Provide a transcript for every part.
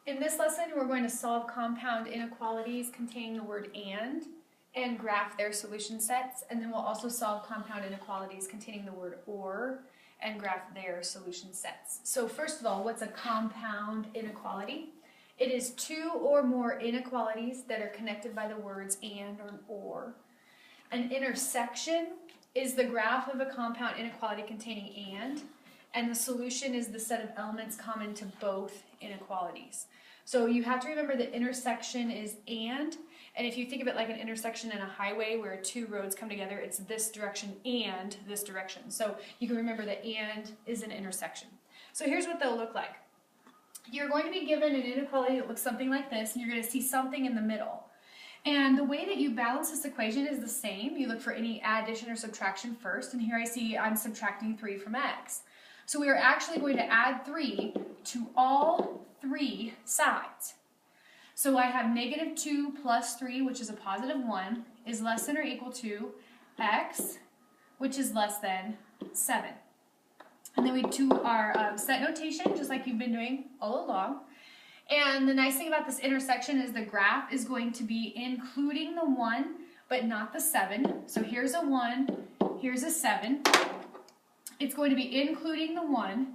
In this lesson, we're going to solve compound inequalities containing the word and graph their solution sets, and then we'll also solve compound inequalities containing the word or and graph their solution sets. So first of all, what's a compound inequality? It is two or more inequalities that are connected by the words and or. An intersection is the graph of a compound inequality containing and the solution is the set of elements common to both inequalities. So you have to remember that intersection is and if you think of it like an intersection in a highway where two roads come together, it's this direction and this direction. So you can remember that and is an intersection. So here's what they'll look like. You're going to be given an inequality that looks something like this, and you're going to see something in the middle. And the way that you balance this equation is the same. You look for any addition or subtraction first, and here I see I'm subtracting 3 from x. So we are actually going to add 3 to all 3 sides. So I have negative 2 plus 3, which is a positive 1, is less than or equal to x, which is less than 7. And then we do our set notation, just like you've been doing all along. And the nice thing about this intersection is the graph is going to be including the 1, but not the 7. So here's a 1, here's a 7. It's going to be including the 1,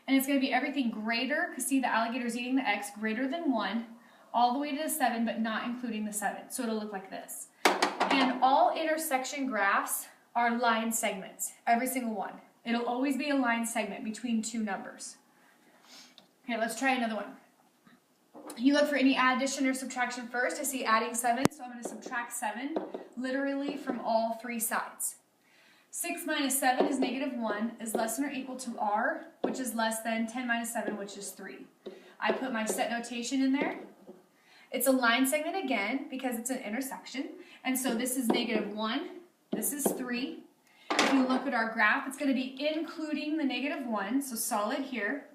and it's going to be everything greater, because see the alligator's eating the x, greater than 1, all the way to the 7, but not including the 7. So it'll look like this. And all intersection graphs are line segments, every single one. It'll always be a line segment between two numbers. Okay, let's try another one. You look for any addition or subtraction first. I see adding 7, so I'm going to subtract 7, literally from all 3 sides. 6 minus 7 is negative 1, is less than or equal to r, which is less than 10 minus 7, which is 3. I put my set notation in there. It's a line segment again, because it's an intersection. And so this is negative 1, this is 3. If you look at our graph, it's going to be including the negative 1, so solid here.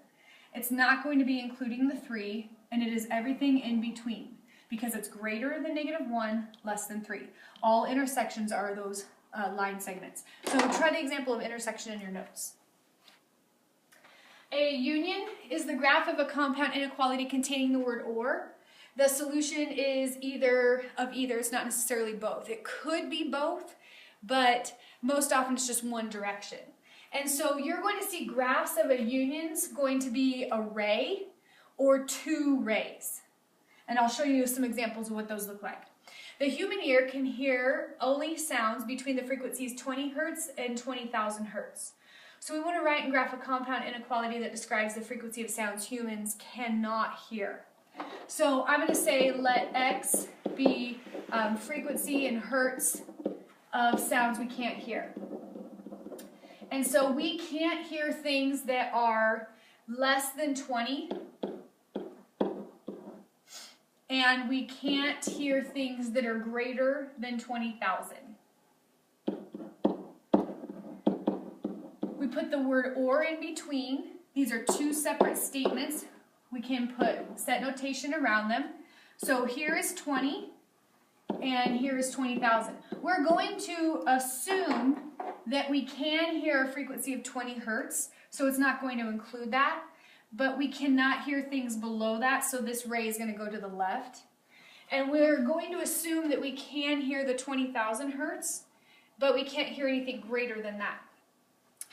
It's not going to be including the 3, and it is everything in between, because it's greater than negative 1, less than 3. All intersections are those line segments. So try the example of intersection in your notes. A union is the graph of a compound inequality containing the word or. The solution is either, it's not necessarily both. It could be both, but most often it's just one direction. And so you're going to see graphs of a union's going to be a ray or 2 rays. And I'll show you some examples of what those look like. The human ear can hear only sounds between the frequencies 20 hertz and 20,000 hertz. So we want to write and graph a compound inequality that describes the frequency of sounds humans cannot hear. So I'm going to say let x be frequency in hertz of sounds we can't hear. And so we can't hear things that are less than 20, and we can't hear things that are greater than 20,000. We put the word or in between. These are 2 separate statements. We can put set notation around them. So here is 20, and here is 20,000. We're going to assume that we can hear a frequency of 20 hertz, so it's not going to include that, but we cannot hear things below that, so this ray is going to go to the left. And we're going to assume that we can hear the 20,000 hertz, but we can't hear anything greater than that.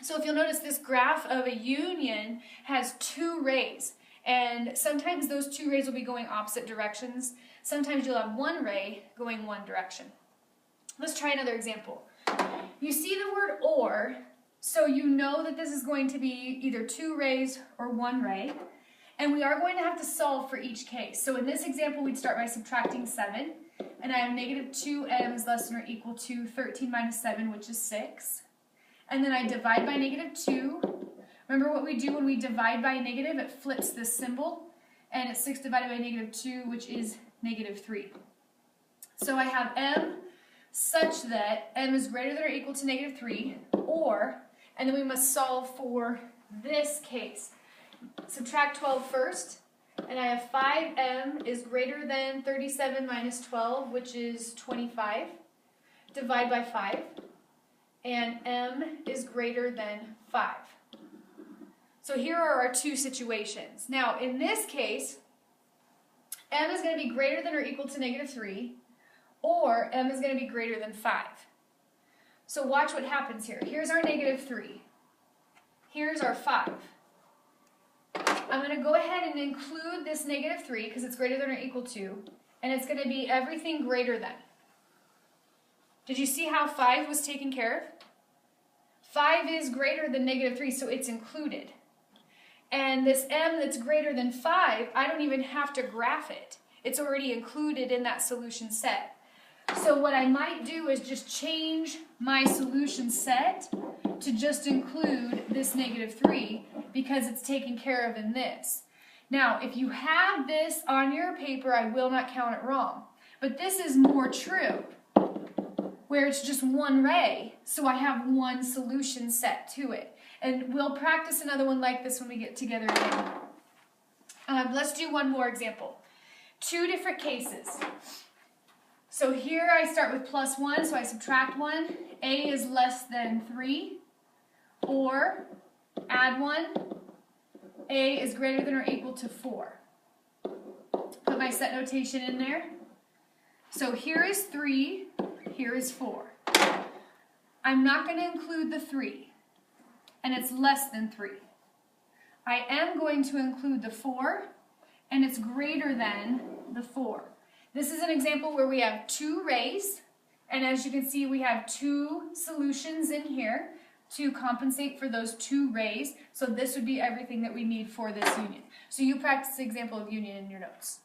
So if you'll notice, this graph of a union has 2 rays. And sometimes those 2 rays will be going opposite directions. Sometimes you'll have 1 ray going one direction. Let's try another example. You see the word or, so you know that this is going to be either 2 rays or 1 ray. And we are going to have to solve for each case. So in this example, we'd start by subtracting 7. And I have negative 2m is less than or equal to 13 minus 7, which is 6. And then I divide by negative 2. Remember what we do when we divide by negative? It flips this symbol, and it's 6 divided by negative 2, which is negative 3. So I have m such that m is greater than or equal to negative 3, or, and then we must solve for this case. Subtract 12 first, and I have 5m is greater than 37 minus 12, which is 25. Divide by 5, and m is greater than 5. So here are our 2 situations. Now, in this case, m is going to be greater than or equal to negative 3, or m is going to be greater than 5. So watch what happens here. Here's our negative 3. Here's our 5. I'm going to go ahead and include this negative 3 because it's greater than or equal to, and it's going to be everything greater than. Did you see how 5 was taken care of? 5 is greater than negative 3, so it's included. And this m that's greater than 5, I don't even have to graph it. It's already included in that solution set. So what I might do is just change my solution set to just include this negative 3 because it's taken care of in this. Now, if you have this on your paper, I will not count it wrong. But this is more true, where it's just one ray, so I have one solution set to it. And we'll practice another one like this when we get together again. Let's do one more example. 2 different cases. So here I start with plus 1, so I subtract 1. A is less than 3. Or add 1. A is greater than or equal to 4. Put my set notation in there. So here is 3. Here is 4. I'm not going to include the 3. And it's less than 3. I am going to include the 4. And it's greater than the 4. This is an example where we have 2 rays, and as you can see, we have 2 solutions in here to compensate for those 2 rays. So this would be everything that we need for this union. So you practice the example of union in your notes.